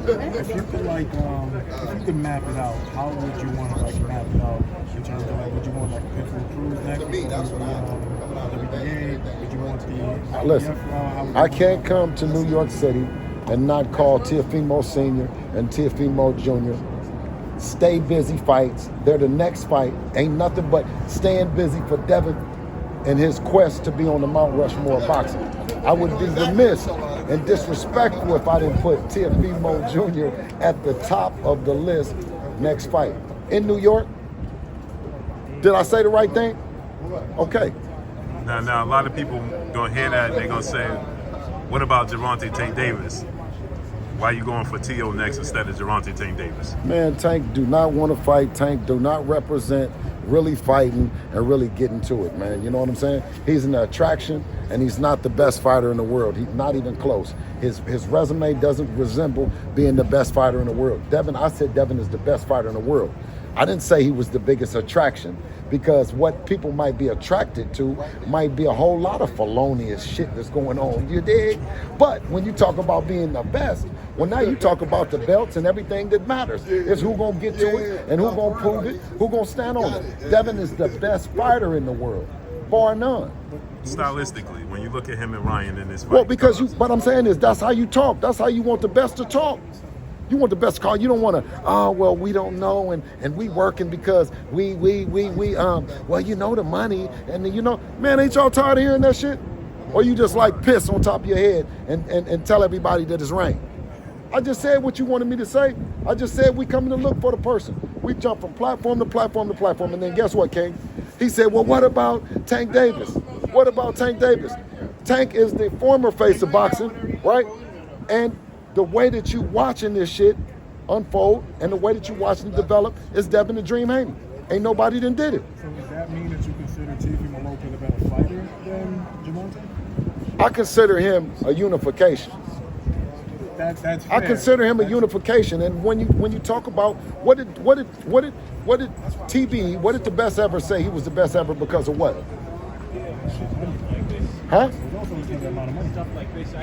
If you could if you could map it out, how would you want to map it out in terms of would you want Pitbull Cruz next? Would you want the WBA? Would you want the IBF Listen, I can't come to New York City and not call Teofimo Sr. and Teofimo Jr. Stay busy fights. They're the next fight. Ain't nothing but staying busy for Devin and his quest to be on the Mount Rushmore of boxing. I would be remiss and disrespectful if I didn't put Teofimo Jr. at the top of the list next fight. In New York, did I say the right thing? Okay. Now a lot of people gonna hear that and they're gonna say, what about Gervonta Tank Davis? Why are you going for T.O. next instead of Gervonta Tank Davis? Man, Tank do not want to fight. Tank do not represent really fighting and really getting to it, man. You know what I'm saying? He's an attraction, and he's not the best fighter in the world. He's not even close. His resume doesn't resemble being the best fighter in the world. I said Devin is the best fighter in the world. I didn't say he was the biggest attraction, because what people might be attracted to might be a whole lot of felonious shit that's going on, you dig? But when you talk about being the best, well, now you talk about the belts and everything that matters. It's who gonna get to it and who gonna prove it, who gonna stand on it. Devin is the best fighter in the world, bar none. Stylistically, when you look at him and Ryan in this fight. Well, because what I'm saying is that's how you talk. That's how you want the best to talk. You want the best call. You don't want to, well, we don't know, and we working because we well, you know, the money, and you know, man, ain't y'all tired of hearing that shit? Or you just like piss on top of your head and tell everybody that it's rain? I just said what you wanted me to say. I just said we coming to look for the person. We jump from platform to platform to platform, and then guess what, King? He said, well, what about Tank Davis? What about Tank Davis? Tank is the former face of boxing, right? And the way that you watching this shit unfold and the way that you watching it develop is Devin the Dream Haney. Ain't nobody done did it. So does that mean that you consider Teofimo Lopez a better fighter than Gervonta? I consider him a unification. That's fair. I consider him a unification. And when you talk about what did TB, what did the best ever say he was the best ever because of what? Huh?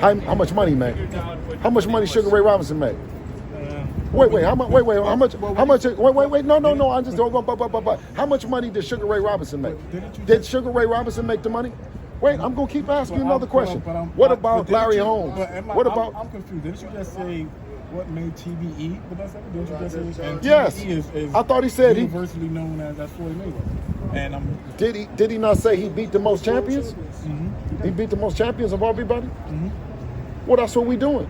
How much money he made? How much money Sugar Ray Robinson made? Wait, how much? No, I just don't. How much money did Sugar Ray Robinson make? Did Sugar Ray Robinson make the money? Wait, I'm gonna keep asking you another question. What about Larry Holmes? What about? I'm confused. Didn't you just say what made TBE the best ever? Didn't you just say? And yes. TBE is I thought he said universally known as Floyd Mayweather. And did he not say he beat the most champions? Mm-hmm. He beat the most champions of everybody? Mm-hmm. Well, that's what we doing.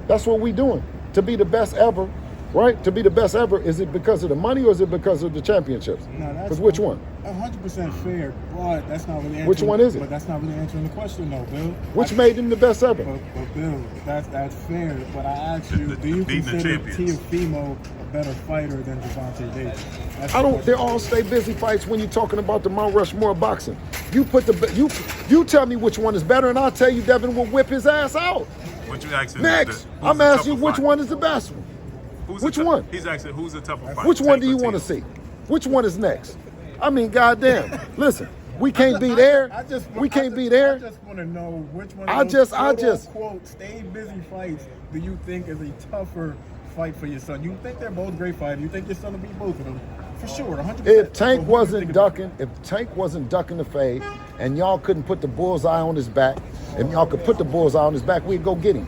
That's what we doing. To be the best ever, right? To be the best ever, is it because of the money or is it because of the championships? No, because which one? 100% fair, but that's not really answering. Which one is it? But that's not really answering the question, though, Bill. Which made him the best ever? But Bill, that's fair. But I asked you, do you consider Teofimo a better fighter than Gervonta Davis? I don't. They all stay busy fights when you're talking about the Mount Rushmore of boxing. You put you tell me which one is better, and I'll tell you Devin will whip his ass out. What you asking? Next, I'm asking you which one is the best one. Which one? He's asking who's the tougher fighter. Which one do you want to see? Which one is next? I mean, goddamn. Listen, we can't be there. We can't be there. I just want to know which one. I just quote stay busy fights do you think is a tougher fight for your son? You think they're both great fighters? You think your son will beat both of them? For sure, 100%. If Tank wasn't ducking the fade, and y'all couldn't put the bullseye on his back, and y'all could put the bullseye on his back, we'd go get him.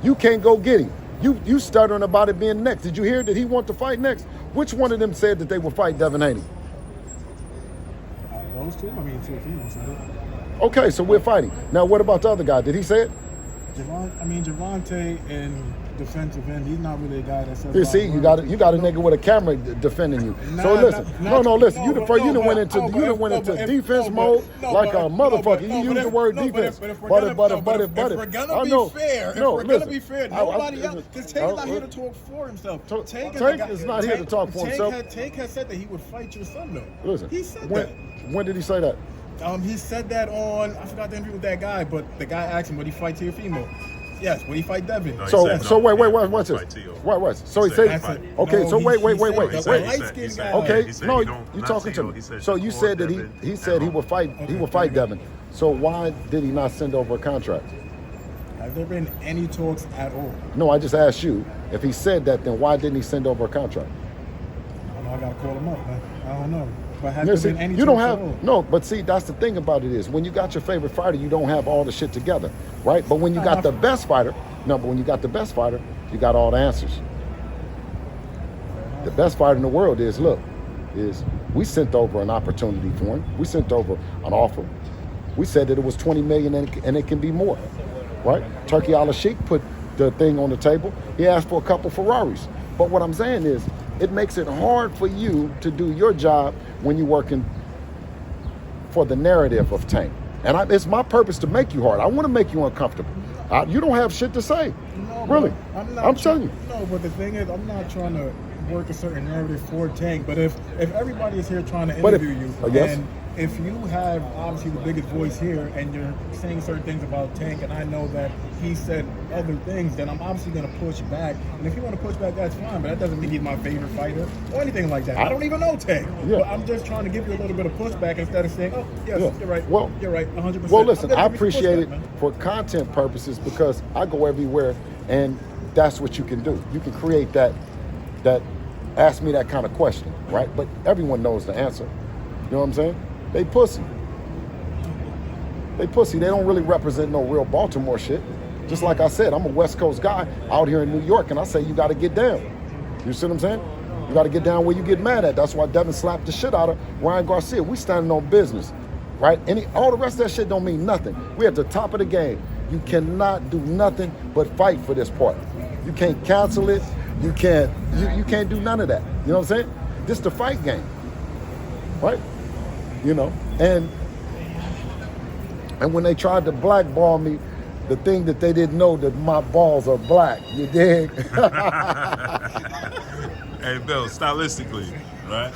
You can't go get him. You stuttering about it being next. Did you hear that he want to fight next? Which one of them said that they will fight Devin Haney? Those two? I mean, Teofimo said it. Okay, so we're fighting. Now, what about the other guy? Did he say it? Gervonta in defensive end, he's not really a guy that says. You see, you got a nigga with a camera defending you. So listen, listen. You done went into defense mode like a motherfucker. You use the word defense, but if we're gonna be fair, nobody else. Because Tank's not here to talk for himself. Tank is not here to talk for himself. Tank has said that he would fight your son, though. Listen, he said that. When did he say that? He said that on, I forgot the interview with that guy, but the guy asked him, would he fight Teofimo? Yes, would he fight Devin? No, so wait, watch this. Wait. So he said, okay, so wait. Okay, no, you talking to me. So you said that he said he would fight Devin. So why did he not send over a contract? Has there been any talks at all? No, I just asked you. If he said that, then why didn't he send over a contract? I gotta call him up, man. I don't know. But has Yeah, there see, been any you don't talks have at all? no, but see, that's the thing about it is when you got your favorite fighter, you don't have all the shit together, right? But when you got the best fighter, you got all the answers. The best fighter in the world is we sent over an opportunity for him. We sent over an offer. We said that it was 20 million and it can be more, right? Turkey Al-Sheikh put the thing on the table. He asked for a couple Ferraris. But what I'm saying is, it makes it hard for you to do your job when you're working for the narrative of Tank. And it's my purpose to make you hard. I want to make you uncomfortable. You don't have shit to say. No, Really. I'm telling you. No, but the thing is, I'm not trying to work a certain narrative for Tank. But if everybody is here trying to interview you, yes. and if you have obviously the biggest voice here, and you're saying certain things about Tank, and I know that he said other things, then I'm obviously going to push back. And if you want to push back, that's fine. But that doesn't mean he's my favorite fighter or anything like that. I don't even know Tank. Yeah. But I'm just trying to give you a little bit of pushback instead of saying, oh, yes, Yeah. you're right. Well, you're right, 100%. Well, listen, I I'm gonna give you some appreciate it pushback, man. for content purposes because I go everywhere and that's what you can do. You can create that ask me that kind of question, right? But everyone knows the answer. You know what I'm saying? They pussy. They pussy. They don't really represent no real Baltimore shit. Just like I said, I'm a West Coast guy out here in New York, and I say you got to get down. You see what I'm saying? You got to get down where you get mad at. That's why Devin slapped the shit out of Ryan Garcia. We standing on business, right? All the rest of that shit don't mean nothing. We at the top of the game. You cannot do nothing but fight for this part. You can't cancel it. You can't do none of that. You know what I'm saying? This the fight game, right? You know, and when they tried to blackball me, the thing that they didn't know that my balls are black. You dig? Hey, Bill, stylistically, right?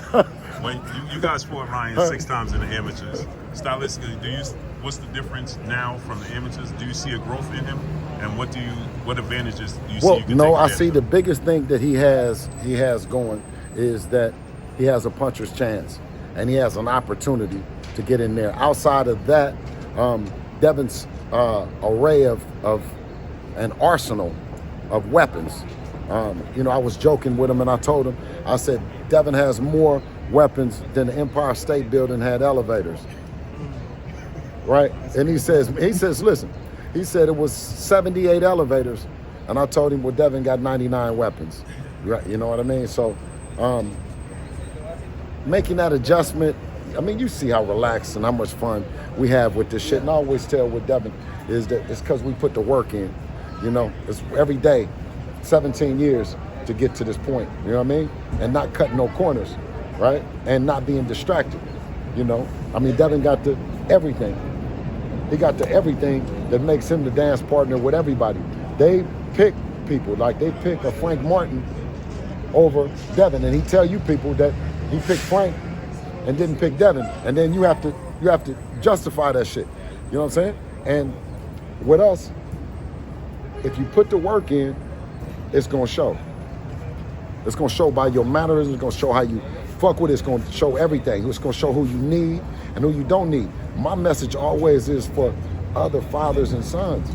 When you guys fought Ryan 6 times in the amateurs, stylistically, what's the difference now from the amateurs? Do you see a growth in him? And what advantages do you see? Well, You can no, take I advantage see of? the biggest thing that he has going is that he has a puncher's chance and he has an opportunity to get in there. Outside of that, Devin's array of an arsenal of weapons. I was joking with him and I told him, I said, Devin has more weapons than the Empire State Building had elevators. Right? And he says, listen, he said it was 78 elevators. And I told him, well, Devin got 99 weapons. Right? You know what I mean? So making that adjustment, I mean, you see how relaxed and how much fun we have with this shit. And I always tell with Devin is that it's because we put the work in. You know, it's every day, 17 years to get to this point. You know what I mean? And not cutting no corners, right? And not being distracted. You know, I mean, Devin got the everything. He got the everything that makes him the dance partner with everybody. They pick people, like they pick a Frank Martin over Devin, and he tell you people that he picked Frank and didn't pick Devin, and then you have to justify that shit. You know what I'm saying? And with us, if you put the work in, it's gonna show. It's gonna show by your mannerisms. It's gonna show how you fuck with it. It's gonna show everything. It's gonna show who you need and who you don't need. My message always is for other fathers and sons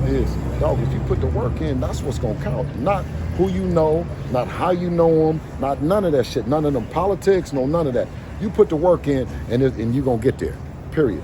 is, dog, if you put the work in, that's what's gonna count. Not who you know, not how you know them, not none of that shit. None of them politics, no, none of that. You put the work in and you're gonna get there, period.